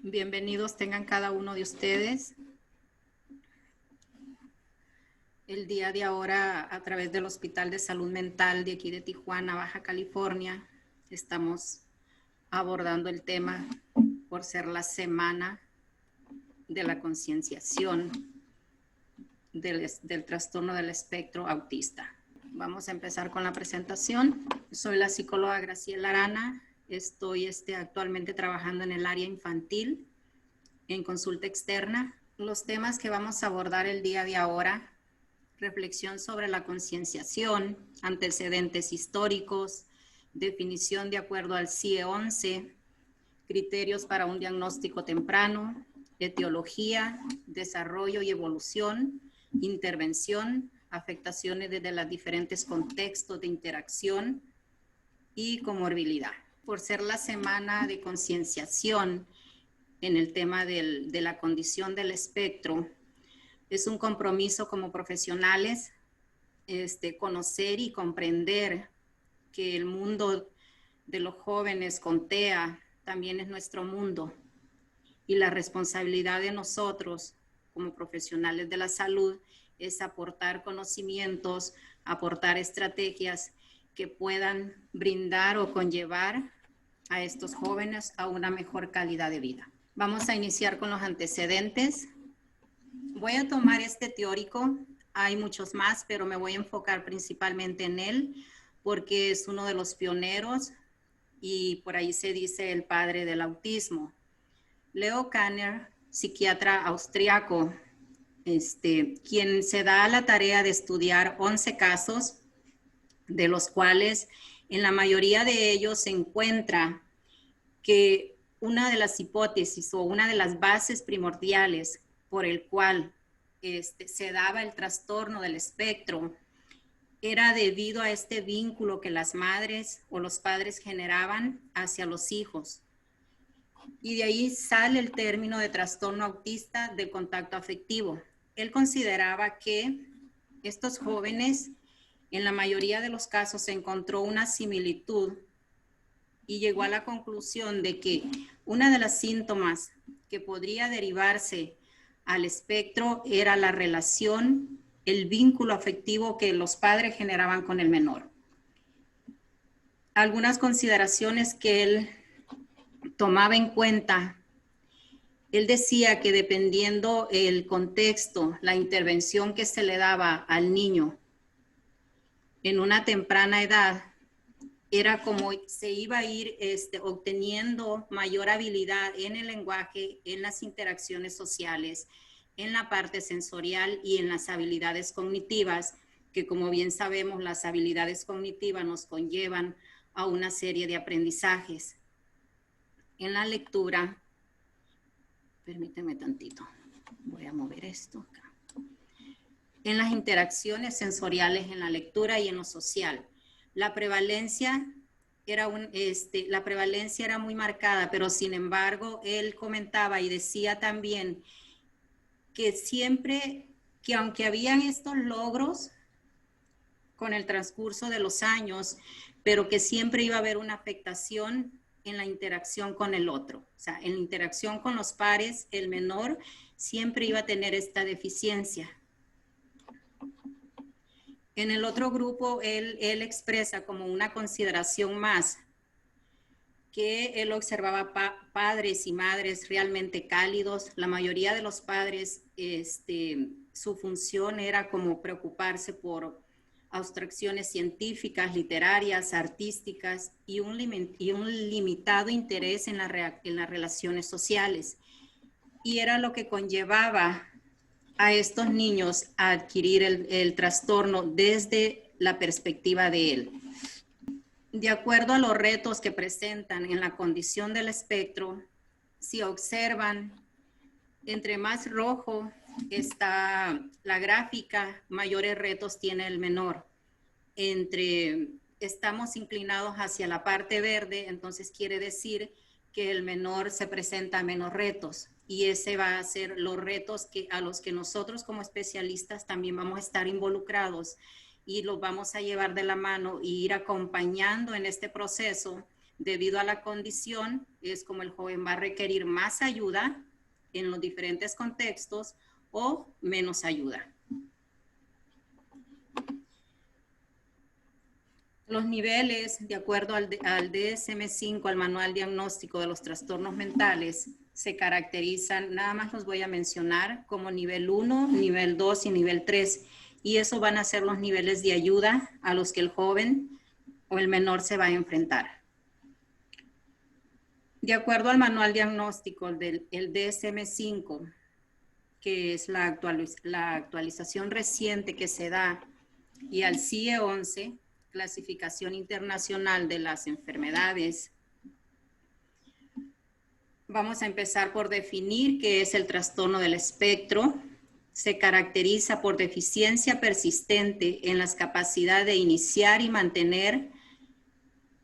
Bienvenidos tengan cada uno de ustedes. El día de ahora, a través del Hospital de Salud Mental de aquí de Tijuana, Baja California, estamos abordando el tema por ser la semana de la concienciación del trastorno del espectro autista. Vamos a empezar con la presentación. Soy la psicóloga Graciela Arana. Estoy actualmente trabajando en el área infantil, en consulta externa. Los temas que vamos a abordar el día de ahora: reflexión sobre la concienciación, antecedentes históricos, definición de acuerdo al CIE-11, criterios para un diagnóstico temprano, etiología, desarrollo y evolución, intervención, afectaciones desde los diferentes contextos de interacción y comorbilidad. Por ser la semana de concienciación en el tema de la condición del espectro, es un compromiso como profesionales conocer y comprender que el mundo de los jóvenes con TEA también es nuestro mundo, y la responsabilidad de nosotros como profesionales de la salud es aportar conocimientos, aportar estrategias que puedan brindar o conllevar a estos jóvenes a una mejor calidad de vida. Vamos a iniciar con los antecedentes. Voy a tomar este teórico, hay muchos más, pero me voy a enfocar principalmente en él porque es uno de los pioneros y por ahí se dice el padre del autismo. Leo Kanner, psiquiatra austriaco, quien se da a la tarea de estudiar 11 casos, de los cuales en la mayoría de ellos se encuentra que una de las hipótesis o una de las bases primordiales por el cual se daba el trastorno del espectro era debido a este vínculo que las madres o los padres generaban hacia los hijos. Y de ahí sale el término de trastorno autista del contacto afectivo. Él consideraba que estos jóvenes, en la mayoría de los casos, se encontró una similitud y llegó a la conclusión de que una de las síntomas que podría derivarse al espectro era la relación, el vínculo afectivo que los padres generaban con el menor. Algunas consideraciones que él tomaba en cuenta: él decía que dependiendo el contexto, la intervención que se le daba al niño en una temprana edad, era como se iba a ir obteniendo mayor habilidad en el lenguaje, en las interacciones sociales, en la parte sensorial y en las habilidades cognitivas, que como bien sabemos, las habilidades cognitivas nos conllevan a una serie de aprendizajes. En la lectura, permíteme tantito, voy a mover esto acá. En las interacciones sensoriales, en la lectura y en lo social, la prevalencia era muy marcada, pero sin embargo, él comentaba y decía también que siempre, que aunque habían estos logros con el transcurso de los años, pero que siempre iba a haber una afectación en la interacción con el otro. O sea, en la interacción con los pares, el menor siempre iba a tener esta deficiencia. En el otro grupo, él expresa como una consideración más que él observaba padres y madres realmente cálidos. La mayoría de los padres, su función era como preocuparse por abstracciones científicas, literarias, artísticas y un limitado interés en las relaciones sociales. Y era lo que conllevaba a estos niños a adquirir el trastorno desde la perspectiva de él. De acuerdo a los retos que presentan en la condición del espectro, si observan, entre más rojo está la gráfica, mayores retos tiene el menor. Estamos inclinados hacia la parte verde, entonces quiere decir que el menor se presenta a menos retos. Y ese va a ser los retos a los que nosotros como especialistas también vamos a estar involucrados y los vamos a llevar de la mano y ir acompañando en este proceso debido a la condición, es como el joven va a requerir más ayuda en los diferentes contextos o menos ayuda. Los niveles, de acuerdo al DSM-5, al Manual Diagnóstico de los Trastornos Mentales, se caracterizan, nada más los voy a mencionar, como nivel 1, nivel 2 y nivel 3. Y eso van a ser los niveles de ayuda a los que el joven o el menor se va a enfrentar. De acuerdo al Manual Diagnóstico del DSM-5, que es la actualización reciente que se da, y al CIE-11, Clasificación Internacional de las Enfermedades, vamos a empezar por definir qué es el trastorno del espectro. Se caracteriza por deficiencia persistente en las capacidades de iniciar y mantener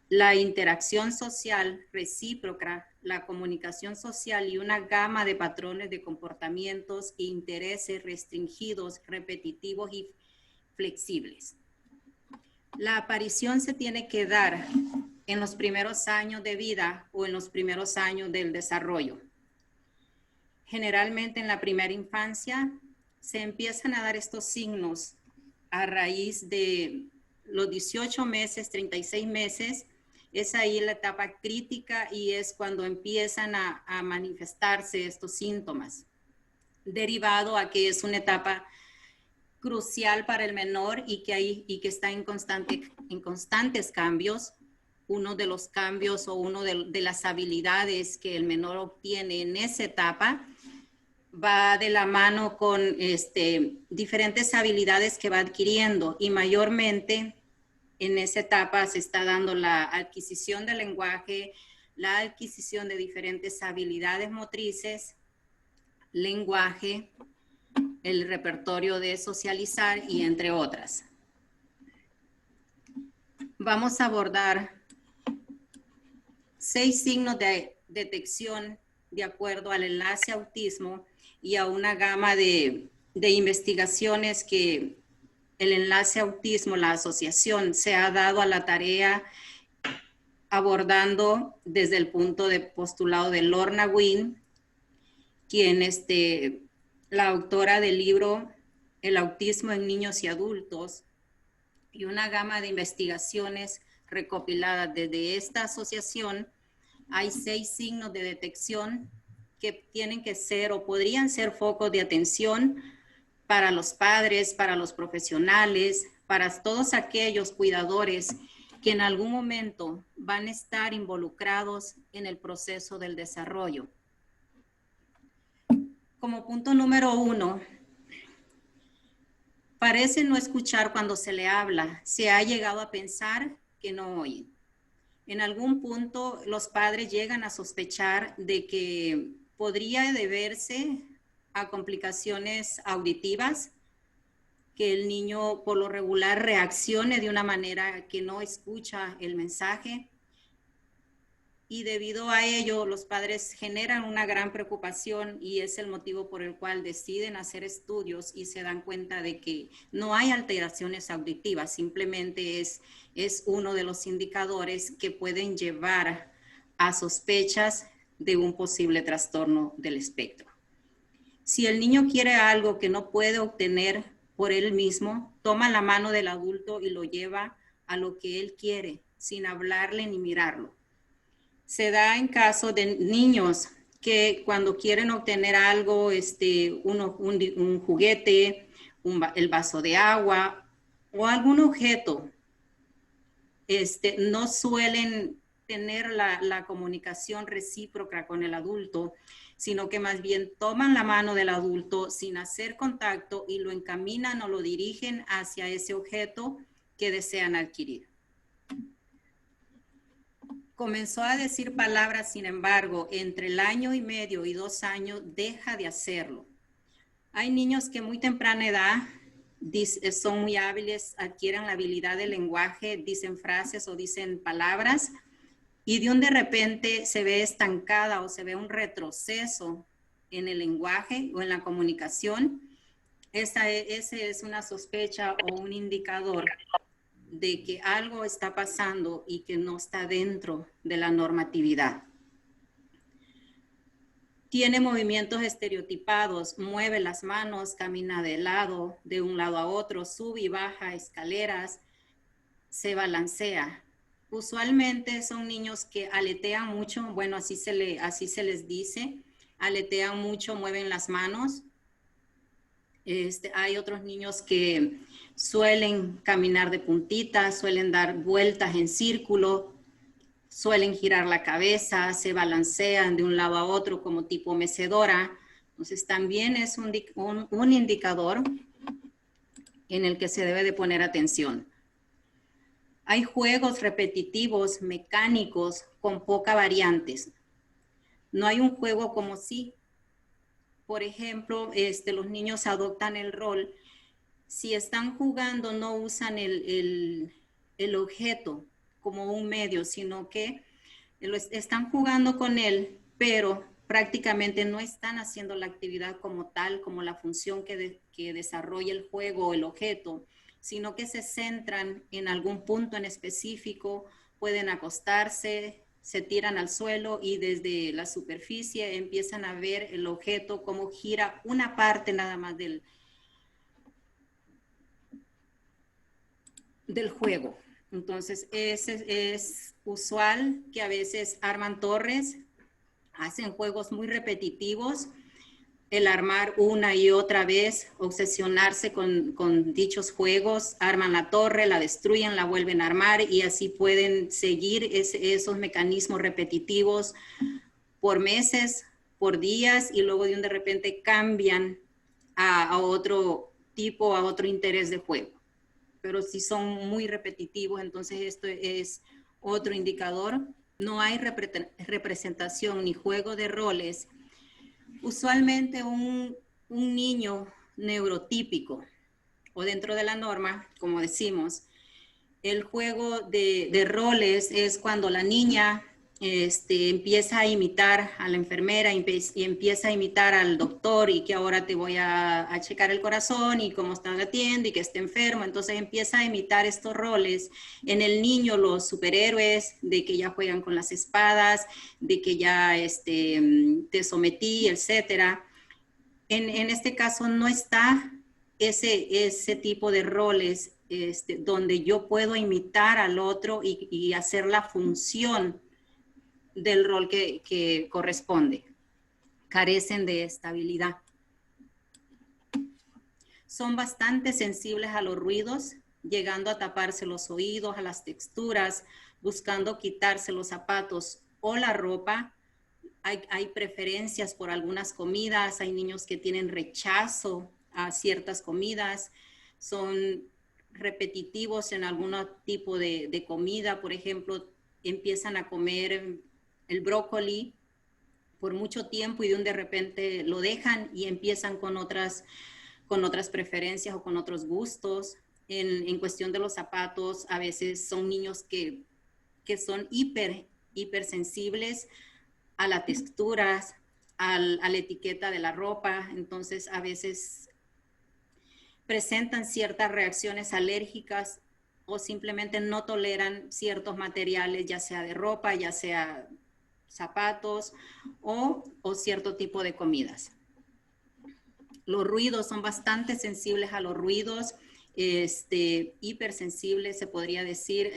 la interacción social recíproca, la comunicación social y una gama de patrones de comportamientos e intereses restringidos, repetitivos y flexibles. La aparición se tiene que dar en los primeros años de vida o en los primeros años del desarrollo. Generalmente en la primera infancia se empiezan a dar estos signos a raíz de los 18 meses, 36 meses. Es ahí la etapa crítica y es cuando empiezan a manifestarse estos síntomas, derivado a que es una etapa crucial para el menor y que está en constantes cambios. Uno de los cambios o uno de las habilidades que el menor obtiene en esa etapa va de la mano con diferentes habilidades que va adquiriendo, y mayormente en esa etapa se está dando la adquisición del lenguaje, la adquisición de diferentes habilidades motrices, lenguaje, el repertorio de socializar y entre otras. Vamos a abordar 6 signos de detección de acuerdo al enlace autismo y a una gama de investigaciones que el enlace autismo, la asociación, se ha dado a la tarea abordando desde el punto de postulado de Lorna Wynn, quien la autora del libro El autismo en niños y adultos, y una gama de investigaciones recopiladas desde esta asociación. Hay 6 signos de detección que tienen que ser o podrían ser focos de atención para los padres, para los profesionales, para todos aquellos cuidadores que en algún momento van a estar involucrados en el proceso del desarrollo. Como punto número 1, parece no escuchar cuando se le habla. Se ha llegado a pensar que no oyen. En algún punto los padres llegan a sospechar de que podría deberse a complicaciones auditivas, que el niño por lo regular reaccione de una manera que no escucha el mensaje, y debido a ello los padres generan una gran preocupación, y es el motivo por el cual deciden hacer estudios y se dan cuenta de que no hay alteraciones auditivas, simplemente es uno de los indicadores que pueden llevar a sospechas de un posible trastorno del espectro. Si el niño quiere algo que no puede obtener por él mismo, toma la mano del adulto y lo lleva a lo que él quiere, sin hablarle ni mirarlo. Se da en caso de niños que cuando quieren obtener algo, un juguete, el vaso de agua o algún objeto, no suelen tener la comunicación recíproca con el adulto, sino que más bien toman la mano del adulto sin hacer contacto y lo encaminan o lo dirigen hacia ese objeto que desean adquirir. Comenzó a decir palabras, sin embargo, entre el 1 año y medio y 2 años deja de hacerlo. Hay niños que a muy temprana edad son muy hábiles, adquieren la habilidad del lenguaje, dicen frases o dicen palabras, y de repente se ve estancada o se ve un retroceso en el lenguaje o en la comunicación. Ese es una sospecha o un indicador de que algo está pasando y que no está dentro de la normatividad. Tiene movimientos estereotipados, mueve las manos, camina de un lado a otro, sube y baja escaleras, se balancea. Usualmente son niños que aletean mucho, bueno, así se les dice, aletean mucho, mueven las manos. Hay otros niños que suelen caminar de puntitas, suelen dar vueltas en círculo, suelen girar la cabeza, se balancean de un lado a otro como tipo mecedora. Entonces también es un indicador en el que se debe de poner atención. Hay juegos repetitivos, mecánicos, con poca variantes. No hay un juego como si, por ejemplo, los niños adoptan el rol. Si están jugando, no usan el objeto como un medio, sino que están jugando con él, pero prácticamente no están haciendo la actividad como tal, como la función que desarrolla el juego o el objeto, sino que se centran en algún punto en específico, pueden acostarse, se tiran al suelo y desde la superficie empiezan a ver el objeto, cómo gira una parte nada más del juego. Entonces es usual que a veces arman torres, hacen juegos muy repetitivos, el armar una y otra vez, obsesionarse con dichos juegos, arman la torre, la destruyen, la vuelven a armar y así pueden seguir esos mecanismos repetitivos por meses, por días y luego de repente cambian a otro tipo, a otro interés de juego. Pero si son muy repetitivos, entonces esto es otro indicador. No hay representación ni juego de roles. Usualmente un niño neurotípico o dentro de la norma, como decimos, el juego de roles es cuando la niña empieza a imitar a la enfermera y empieza a imitar al doctor y que ahora te voy a checar el corazón y cómo está latiendo y que esté enfermo. Entonces empieza a imitar estos roles. En el niño los superhéroes, de que ya juegan con las espadas, de que ya te sometí, etcétera. En este caso no está ese tipo de roles donde yo puedo imitar al otro y hacer la función del rol que corresponde. Carecen de estabilidad. Son bastante sensibles a los ruidos, llegando a taparse los oídos, a las texturas, buscando quitarse los zapatos o la ropa. Hay preferencias por algunas comidas, hay niños que tienen rechazo a ciertas comidas, son repetitivos en algún tipo de comida, por ejemplo, empiezan a comer el brócoli por mucho tiempo y de repente lo dejan y empiezan con otras preferencias o con otros gustos. En cuestión de los zapatos, a veces son niños que son hipersensibles a las texturas, a la etiqueta de la ropa, entonces a veces presentan ciertas reacciones alérgicas o simplemente no toleran ciertos materiales, ya sea de ropa, ya sea zapatos o cierto tipo de comidas. Los ruidos son bastante sensibles a los ruidos, hipersensibles se podría decir,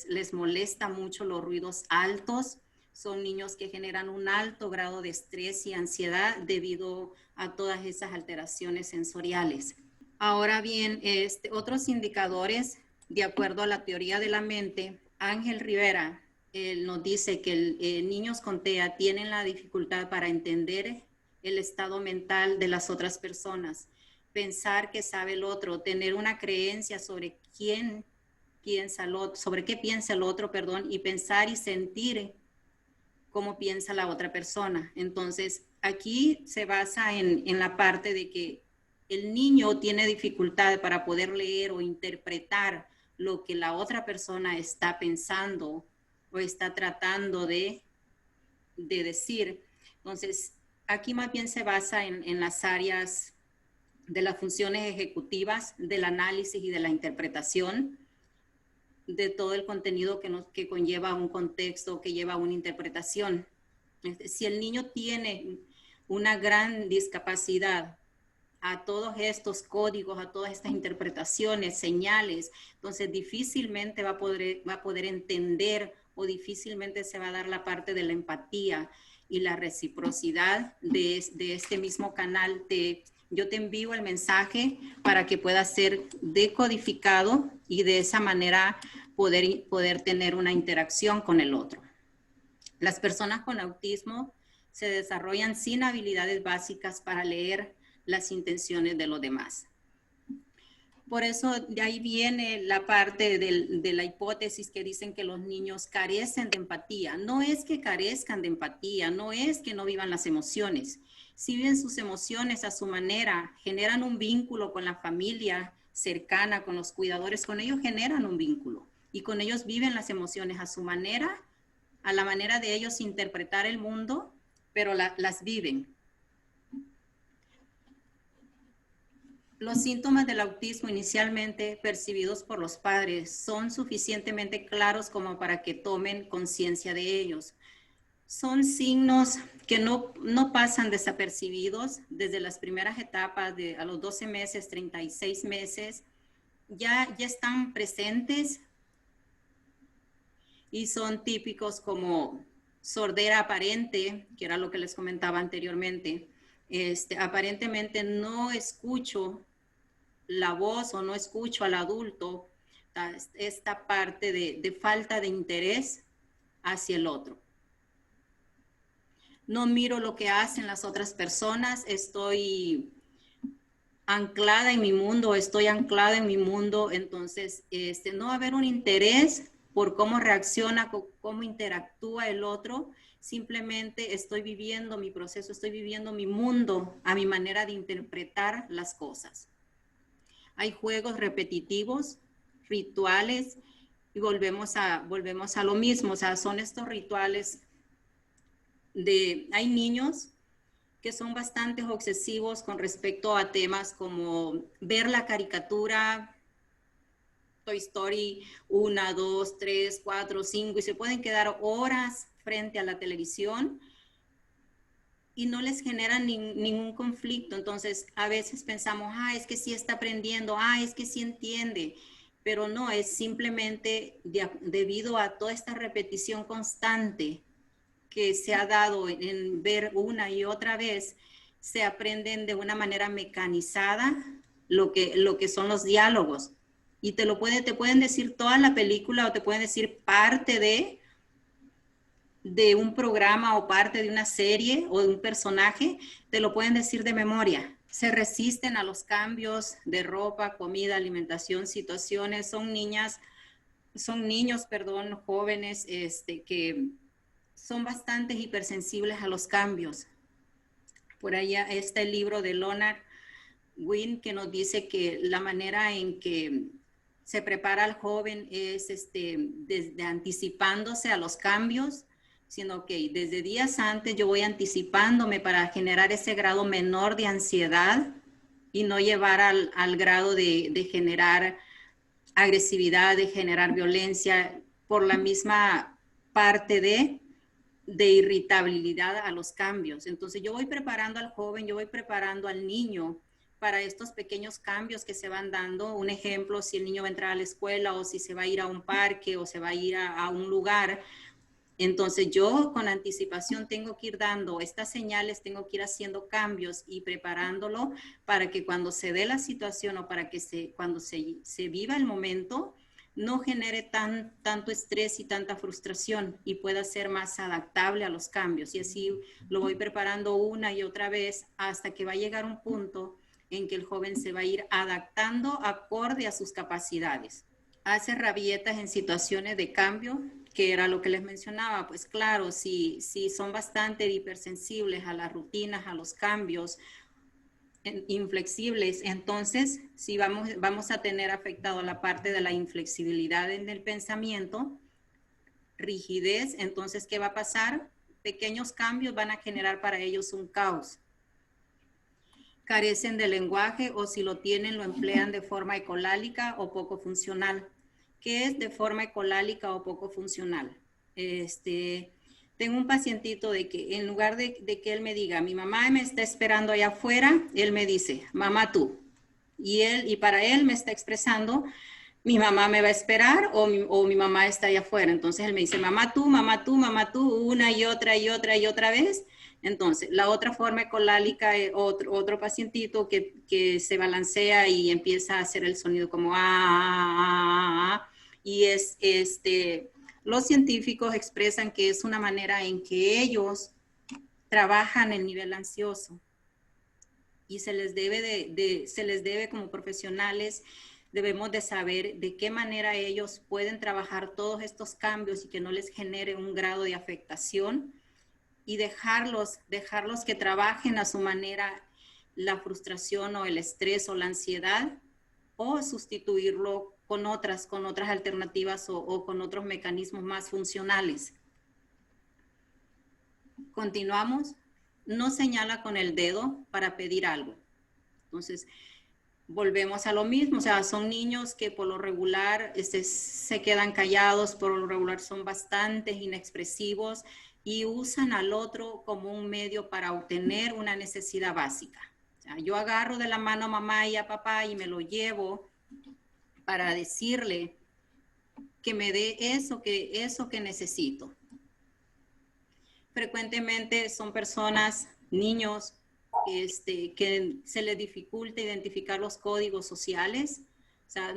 les molesta mucho los ruidos altos. Son niños que generan un alto grado de estrés y ansiedad debido a todas esas alteraciones sensoriales. Ahora bien, otros indicadores, de acuerdo a la teoría de la mente, Ángel Rivera él nos dice que niños con TEA tienen la dificultad para entender el estado mental de las otras personas, pensar que sabe el otro, tener una creencia sobre sobre qué piensa el otro, perdón, y pensar y sentir cómo piensa la otra persona. Entonces, aquí se basa en la parte de que el niño tiene dificultad para poder leer o interpretar lo que la otra persona está pensando o está tratando de decir. Entonces, aquí más bien se basa en las áreas de las funciones ejecutivas, del análisis y de la interpretación. de todo el contenido que conlleva un contexto, que lleva una interpretación. Si el niño tiene una gran discapacidad a todos estos códigos, a todas estas interpretaciones, señales, entonces difícilmente va a poder entender o difícilmente se va a dar la parte de la empatía y la reciprocidad de este mismo canal de yo te envío el mensaje para que pueda ser decodificado y de esa manera poder tener una interacción con el otro. Las personas con autismo se desarrollan sin habilidades básicas para leer las intenciones de los demás. Por eso de ahí viene la parte de la hipótesis que dicen que los niños carecen de empatía. No es que carezcan de empatía, no es que no vivan las emociones. Si viven sus emociones a su manera, generan un vínculo con la familia cercana, con los cuidadores, con ellos generan un vínculo y con ellos viven las emociones a su manera, a la manera de ellos interpretar el mundo, pero las viven. Los síntomas del autismo inicialmente percibidos por los padres son suficientemente claros como para que tomen conciencia de ellos. Son signos que no pasan desapercibidos desde las primeras etapas, a los 12 meses, 36 meses, ya están presentes y son típicos como sordera aparente, que era lo que les comentaba anteriormente. Aparentemente no escucho la voz o no escucho al adulto, esta parte de falta de interés hacia el otro. No miro lo que hacen las otras personas, estoy anclada en mi mundo, entonces no va a haber un interés por cómo reacciona, cómo interactúa el otro, simplemente estoy viviendo mi proceso, estoy viviendo mi mundo a mi manera de interpretar las cosas. Hay juegos repetitivos, rituales, y volvemos a lo mismo, o sea, son estos rituales hay niños que son bastante obsesivos con respecto a temas como ver la caricatura Toy Story 1, 2, 3, 4, 5, y se pueden quedar horas frente a la televisión y no les genera ningún conflicto. Entonces, a veces pensamos, es que sí está aprendiendo, es que sí entiende, pero no, es simplemente debido a toda esta repetición constante que se ha dado en ver una y otra vez, se aprenden de una manera mecanizada lo que son los diálogos. Y te pueden decir toda la película o te pueden decir parte de un programa o parte de una serie o de un personaje, te lo pueden decir de memoria. Se resisten a los cambios de ropa, comida, alimentación, situaciones. Son niños, jóvenes, que son bastante hipersensibles a los cambios. Por allá está el libro de Leonard Wynn que nos dice que la manera en que se prepara al joven es desde anticipándose a los cambios, sino que desde días antes yo voy anticipándome para generar ese grado menor de ansiedad y no llevar al grado de generar agresividad, de generar violencia por la misma parte de irritabilidad a los cambios. Entonces yo voy preparando al joven, yo voy preparando al niño para estos pequeños cambios que se van dando. Un ejemplo, si el niño va a entrar a la escuela o si se va a ir a un parque o se va a ir a un lugar. Entonces yo con anticipación tengo que ir dando estas señales, tengo que ir haciendo cambios y preparándolo para que cuando se dé la situación o para que cuando se viva el momento, no genere tanto estrés y tanta frustración y pueda ser más adaptable a los cambios. Y así lo voy preparando una y otra vez hasta que va a llegar un punto en que el joven se va a ir adaptando acorde a sus capacidades. Hace rabietas en situaciones de cambio, que era lo que les mencionaba. Pues claro, si son bastante hipersensibles a las rutinas, a los cambios, inflexibles, entonces sí vamos a tener afectado la parte de la inflexibilidad en el pensamiento, rigidez. Entonces, ¿qué va a pasar? Pequeños cambios van a generar para ellos un caos. Carecen de lenguaje o si lo tienen lo emplean de forma ecolálica o poco funcional. que es de forma ecolálica o poco funcional. Tengo un pacientito de que en lugar de que él me diga, mi mamá me está esperando allá afuera, él me dice, mamá tú. Y para él me está expresando, mi mamá me va a esperar o mi mamá está allá afuera. Entonces él me dice, mamá tú, mamá tú, mamá tú, una y otra y otra y otra vez. Entonces, la otra forma ecolálica es otro pacientito que se balancea y empieza a hacer el sonido como y los científicos expresan que es una manera en que ellos trabajan el nivel ansioso y se les debe como profesionales, debemos de saber de qué manera ellos pueden trabajar todos estos cambios y que no les genere un grado de afectación y dejarlos que trabajen a su manera la frustración o el estrés o la ansiedad o sustituirlo con otras alternativas o con otros mecanismos más funcionales. Continuamos. No señala con el dedo para pedir algo. Entonces, volvemos a lo mismo, o sea, son niños que por lo regular se quedan callados, por lo regular son bastante inexpresivos y usan al otro como un medio para obtener una necesidad básica. O sea, yo agarro de la mano a mamá y a papá y me lo llevo para decirle que me dé eso que necesito. Frecuentemente son personas, niños, que se les dificulta identificar los códigos sociales. O sea,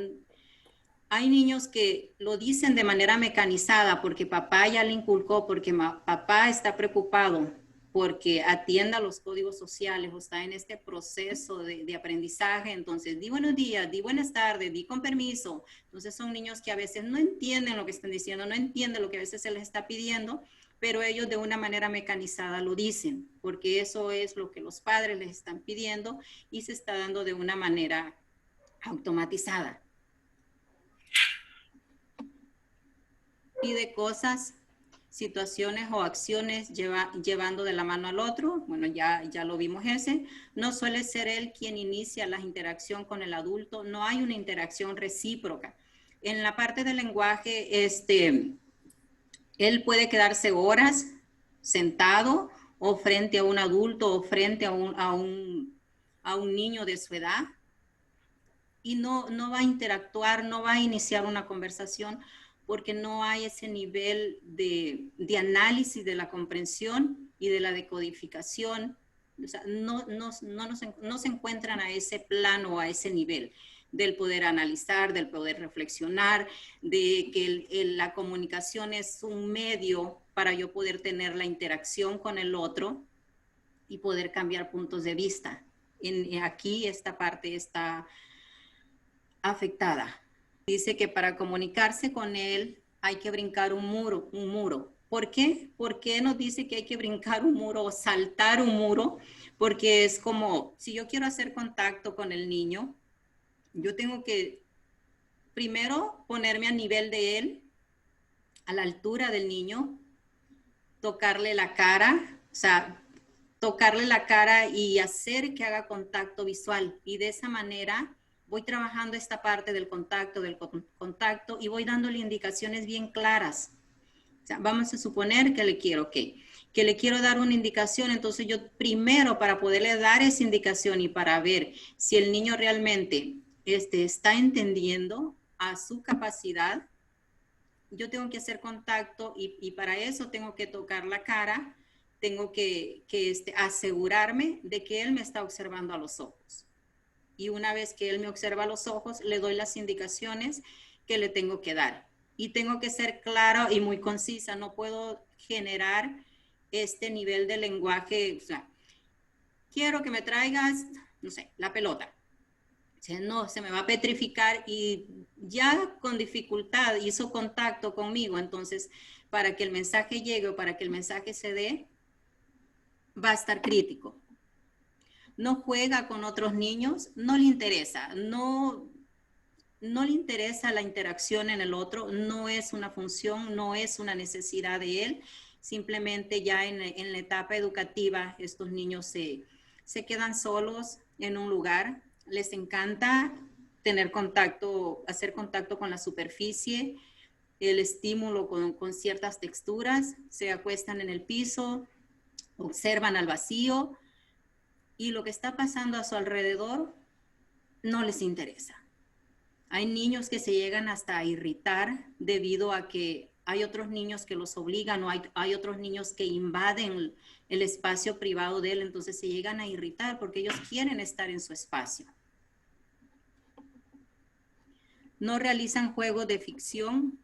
hay niños que lo dicen de manera mecanizada porque papá ya le inculcó, porque papá está preocupado porque atienda los códigos sociales o está en este proceso de aprendizaje. Entonces, di buenos días, di buenas tardes, di con permiso. Entonces, son niños que a veces no entienden lo que están diciendo, no entienden lo que a veces se les está pidiendo, pero ellos de una manera mecanizada lo dicen, porque eso es lo que los padres les están pidiendo y se está dando de una manera automatizada. Pide cosas, situaciones o acciones llevando de la mano al otro. Bueno, ya lo vimos ese. No suele ser él quien inicia la interacción con el adulto. No hay una interacción recíproca. En la parte del lenguaje, él puede quedarse horas sentado o frente a un adulto o frente a un niño de su edad y no va a interactuar, no va a iniciar una conversación porque no hay ese nivel de análisis de la comprensión y de la decodificación. O sea, no se encuentran a ese plano, a ese nivel del poder analizar, del poder reflexionar, de que la comunicación es un medio para yo poder tener la interacción con el otro y poder cambiar puntos de vista. Aquí esta parte está afectada. Dice que para comunicarse con él hay que brincar un muro. ¿Por qué? ¿Por qué nos dice que hay que brincar un muro o saltar un muro? Porque es como, si yo quiero hacer contacto con el niño, yo tengo que primero ponerme a nivel de él, a la altura del niño, tocarle la cara, o sea, tocarle la cara y hacer que haga contacto visual. Y de esa manera voy trabajando esta parte del contacto y voy dándole indicaciones bien claras. O sea, vamos a suponer que le quiero, que le quiero dar una indicación, entonces yo primero para poderle dar esa indicación y para ver si el niño realmente está entendiendo a su capacidad, yo tengo que hacer contacto y para eso tengo que tocar la cara, tengo que asegurarme de que él me está observando a los ojos. Y una vez que él me observa a los ojos, le doy las indicaciones que le tengo que dar. Y tengo que ser clara y muy concisa, no puedo generar este nivel de lenguaje, o sea, quiero que me traigas, no sé, la pelota. No, se me va a petrificar y ya con dificultad hizo contacto conmigo, entonces para que el mensaje llegue o para que el mensaje se dé, va a estar crítico. No juega con otros niños, no le interesa, no le interesa la interacción en el otro, no es una función, no es una necesidad de él, simplemente ya en la etapa educativa estos niños se quedan solos en un lugar, les encanta tener contacto, hacer contacto con la superficie, el estímulo con ciertas texturas, se acuestan en el piso, observan al vacío y lo que está pasando a su alrededor no les interesa. Hay niños que se llegan hasta a irritar debido a que hay otros niños que los obligan o hay otros niños que invaden el espacio privado de él, entonces se llegan a irritar porque ellos quieren estar en su espacio. No realizan juegos de ficción,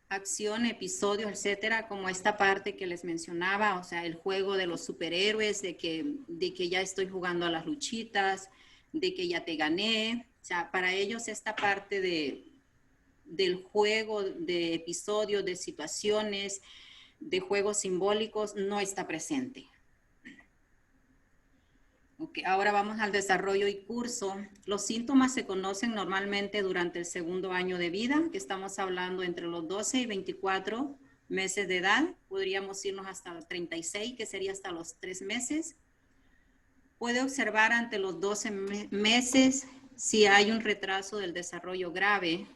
acción, episodios, etcétera, como esta parte que les mencionaba, o sea, el juego de los superhéroes, de que ya estoy jugando a las luchitas, de que ya te gané. O sea, para ellos esta parte del juego, de episodios, de situaciones, de juegos simbólicos, no está presente. Okay, ahora vamos al desarrollo y curso. Los síntomas se conocen normalmente durante el segundo año de vida, que estamos hablando entre los 12 y 24 meses de edad. Podríamos irnos hasta los 36, que sería hasta los 3 meses. Puede observar ante los 12 meses si hay un retraso del desarrollo grave.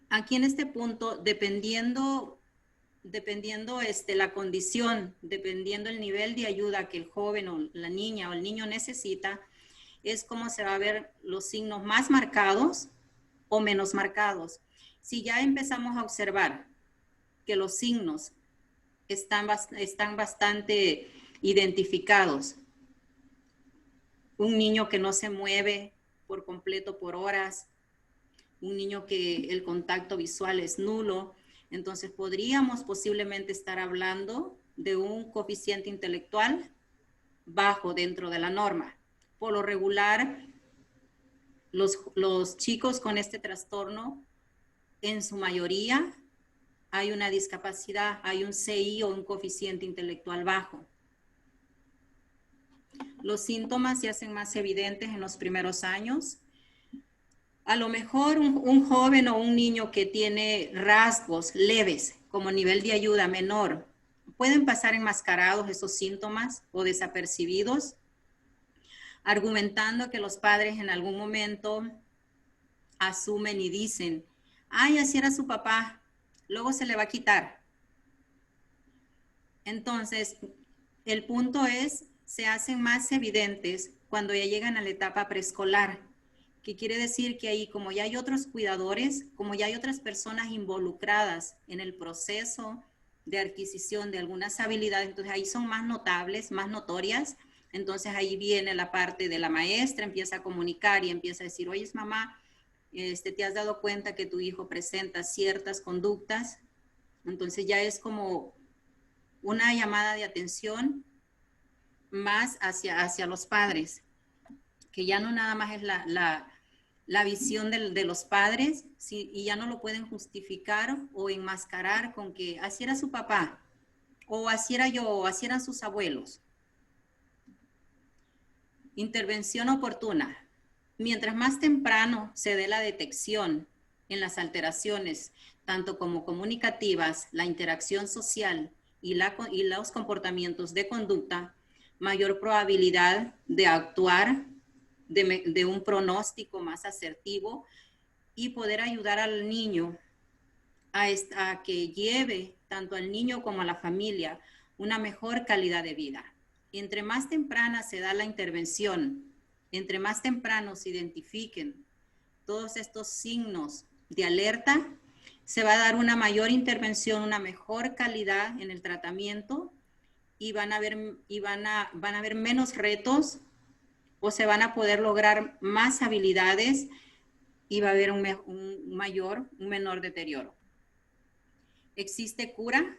Aquí en este punto, dependiendo la condición, dependiendo el nivel de ayuda que el joven o la niña o el niño necesita, es cómo se va a ver los signos más marcados o menos marcados. Si ya empezamos a observar que los signos están bastante identificados, un niño que no se mueve por completo por horas, un niño que el contacto visual es nulo, entonces podríamos posiblemente estar hablando de un coeficiente intelectual bajo dentro de la norma. Por lo regular, los chicos con este trastorno, en su mayoría, hay una discapacidad, hay un CI o un coeficiente intelectual bajo. Los síntomas se hacen más evidentes en los primeros años. A lo mejor un joven o un niño que tiene rasgos leves, como nivel de ayuda menor, pueden pasar enmascarados esos síntomas o desapercibidos, argumentando que los padres en algún momento asumen y dicen, ay, así era su papá, luego se le va a quitar. Entonces, el punto es, se hacen más evidentes cuando ya llegan a la etapa preescolar, que quiere decir que ahí, como ya hay otros cuidadores, como ya hay otras personas involucradas en el proceso de adquisición de algunas habilidades, entonces ahí son más notables, más notorias. Entonces ahí viene la parte de la maestra, empieza a comunicar y empieza a decir, oye, mamá, ¿te has dado cuenta que tu hijo presenta ciertas conductas? Entonces ya es como una llamada de atención más hacia los padres, que ya no nada más es la visión de los padres, sí, y ya no lo pueden justificar o enmascarar con que así era su papá, o así era yo, o así eran sus abuelos. Intervención oportuna. Mientras más temprano se dé la detección en las alteraciones, tanto como comunicativas, la interacción social y los comportamientos de conducta, mayor probabilidad de actuar de un pronóstico más asertivo y poder ayudar al niño a que lleve tanto al niño como a la familia una mejor calidad de vida. Entre más temprana se da la intervención, entre más temprano se identifiquen todos estos signos de alerta, se va a dar una mayor intervención, una mejor calidad en el tratamiento y van a haber menos retos o se van a poder lograr más habilidades y va a haber un menor deterioro. ¿Existe cura?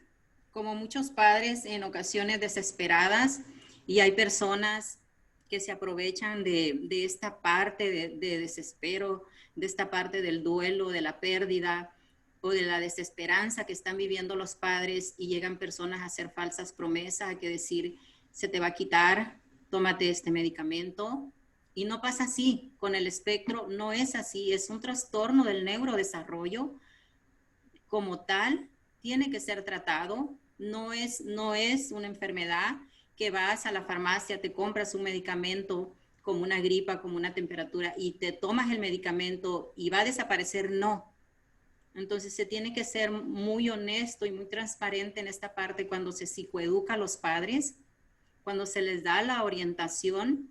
Como muchos padres en ocasiones desesperadas, y hay personas que se aprovechan de esta parte de desespero, de esta parte del duelo, de la pérdida o de la desesperanza que están viviendo los padres, y llegan personas a hacer falsas promesas, a que decir, se te va a quitar, tómate este medicamento. Y no pasa así, con el espectro no es así, es un trastorno del neurodesarrollo. Como tal, tiene que ser tratado, no es una enfermedad que vas a la farmacia, te compras un medicamento como una gripa, como una temperatura, y te tomas el medicamento y va a desaparecer, no. Entonces se tiene que ser muy honesto y muy transparente en esta parte cuando se psicoeduca a los padres, cuando se les da la orientación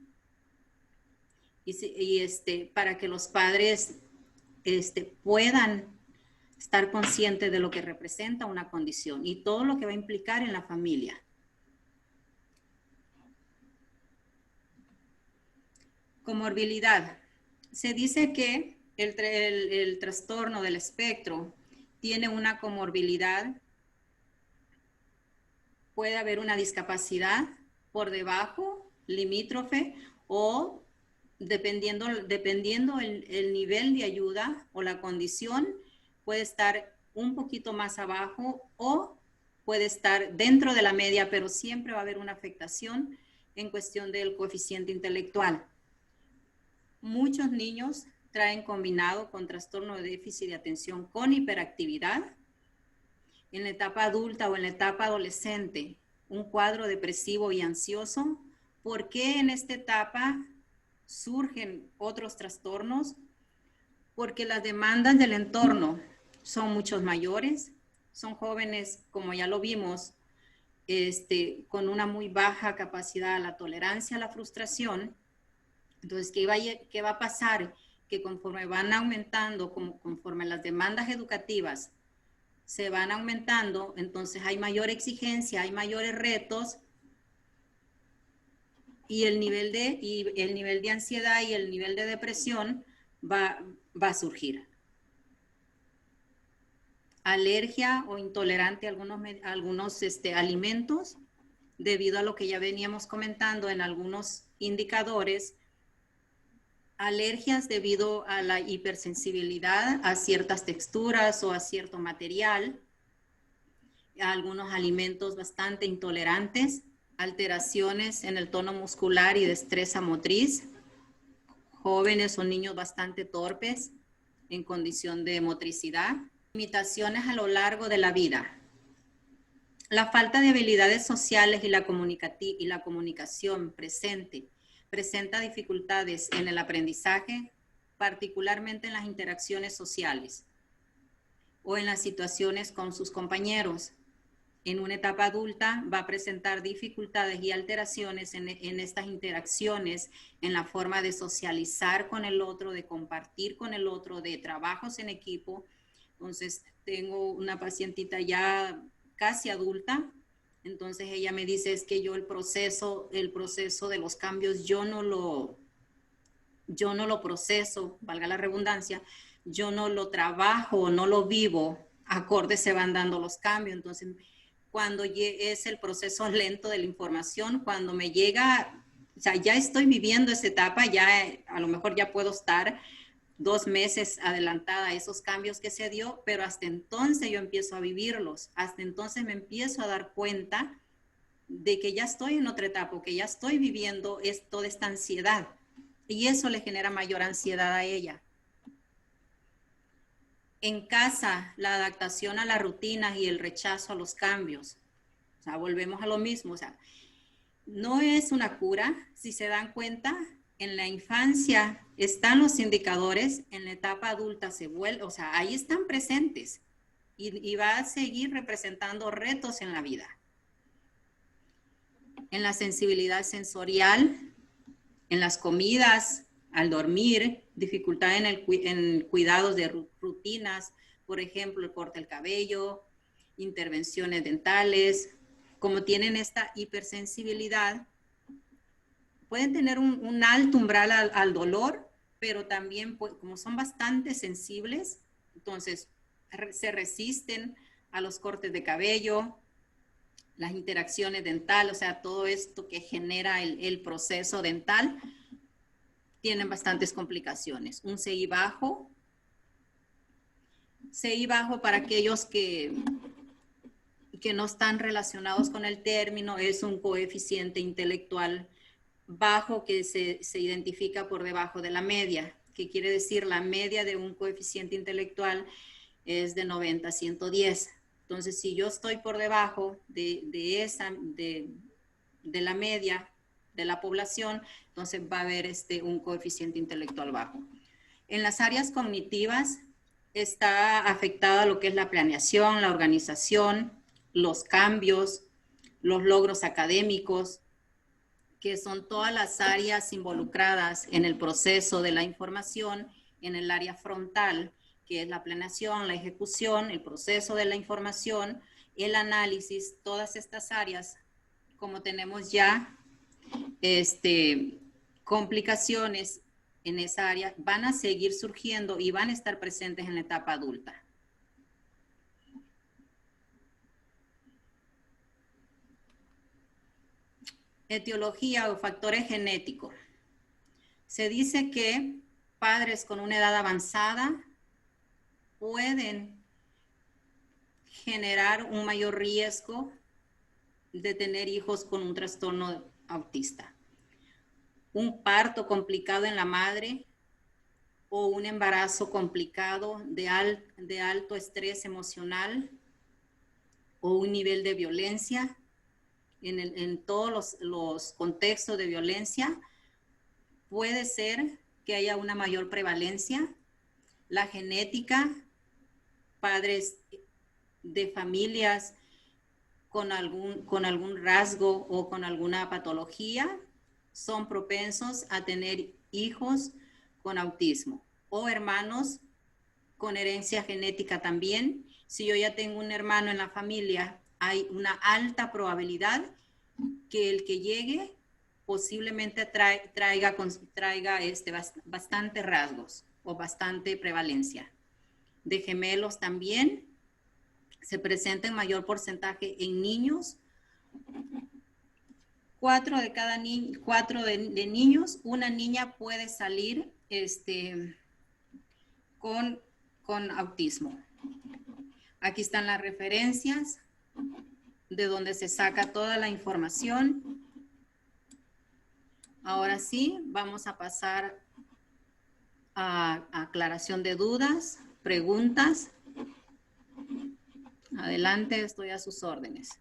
para que los padres puedan estar conscientes de lo que representa una condición y todo lo que va a implicar en la familia. Comorbilidad. Se dice que el trastorno del espectro tiene una comorbilidad, puede haber una discapacidad por debajo, limítrofe, o dependiendo el nivel de ayuda o la condición, puede estar un poquito más abajo o puede estar dentro de la media, pero siempre va a haber una afectación en cuestión del coeficiente intelectual. Muchos niños traen combinado con trastorno de déficit de atención con hiperactividad. En la etapa adulta o en la etapa adolescente, un cuadro depresivo y ansioso. ¿Por qué en esta etapa surgen otros trastornos? Porque las demandas del entorno son muchos mayores, son jóvenes, como ya lo vimos, con una muy baja capacidad a la tolerancia a la frustración. Entonces, ¿qué va a pasar? Que conforme van aumentando, conforme las demandas educativas se van aumentando, entonces hay mayor exigencia, hay mayores retos y el nivel de ansiedad y el nivel de depresión va a surgir. Alergia o intolerante a algunos alimentos, debido a lo que ya veníamos comentando en algunos indicadores. Alergias debido a la hipersensibilidad a ciertas texturas o a cierto material, a algunos alimentos bastante intolerantes, alteraciones en el tono muscular y destreza motriz, jóvenes o niños bastante torpes en condición de motricidad, limitaciones a lo largo de la vida. La falta de habilidades sociales y la comunicación presenta dificultades en el aprendizaje, particularmente en las interacciones sociales o en las situaciones con sus compañeros. En una etapa adulta va a presentar dificultades y alteraciones en estas interacciones, en la forma de socializar con el otro, de compartir con el otro, de trabajos en equipo. Entonces, tengo una pacientita ya casi adulta. Entonces ella me dice, es que yo el proceso de los cambios, yo no lo proceso, valga la redundancia, yo no lo trabajo, no lo vivo, acorde se van dando los cambios. Entonces, cuando es el proceso lento de la información, cuando me llega, o sea, ya estoy viviendo esa etapa, ya a lo mejor ya puedo estar 2 meses adelantada a esos cambios que se dio, pero hasta entonces yo empiezo a vivirlos, hasta entonces me empiezo a dar cuenta de que ya estoy en otra etapa, que ya estoy viviendo toda esta ansiedad, y eso le genera mayor ansiedad a ella. En casa, la adaptación a las rutinas y el rechazo a los cambios. O sea, volvemos a lo mismo, o sea, no es una cura, si se dan cuenta. En la infancia están los indicadores, en la etapa adulta se vuelve, o sea, ahí están presentes y va a seguir representando retos en la vida. En la sensibilidad sensorial, en las comidas, al dormir, dificultad en cuidados de rutinas, por ejemplo, el corte del cabello, intervenciones dentales. Como tienen esta hipersensibilidad, pueden tener un alto umbral al dolor, pero también, como son bastante sensibles, entonces se resisten a los cortes de cabello, las interacciones dentales, o sea, todo esto que genera el proceso dental, tienen bastantes complicaciones. Un CI bajo para aquellos que no están relacionados con el término, es un coeficiente intelectual bajo que se identifica por debajo de la media, que quiere decir la media de un coeficiente intelectual es de 90 a 110. Entonces, si yo estoy por debajo de la media, de la población, entonces va a haber un coeficiente intelectual bajo. En las áreas cognitivas está afectada lo que es la planeación, la organización, los cambios, los logros académicos, que son todas las áreas involucradas en el proceso de la información, en el área frontal, que es la planeación, la ejecución, el proceso de la información, el análisis, todas estas áreas, como tenemos ya complicaciones en esa área, van a seguir surgiendo y van a estar presentes en la etapa adulta. Etiología o factores genéticos. Se dice que padres con una edad avanzada pueden generar un mayor riesgo de tener hijos con un trastorno autista. Un parto complicado en la madre o un embarazo complicado de alto estrés emocional o un nivel de violencia en todos los contextos de violencia, puede ser que haya una mayor prevalencia. La genética, padres de familias con algún rasgo o con alguna patología son propensos a tener hijos con autismo, o hermanos con herencia genética también. Si yo ya tengo un hermano en la familia, hay una alta probabilidad que el que llegue posiblemente traiga bastante rasgos o bastante prevalencia. De gemelos también se presenta en mayor porcentaje en niños. 4 de niños, una niña puede salir con autismo. Aquí están las referencias de donde se saca toda la información. Ahora sí, vamos a pasar a aclaración de dudas, preguntas. Adelante, estoy a sus órdenes.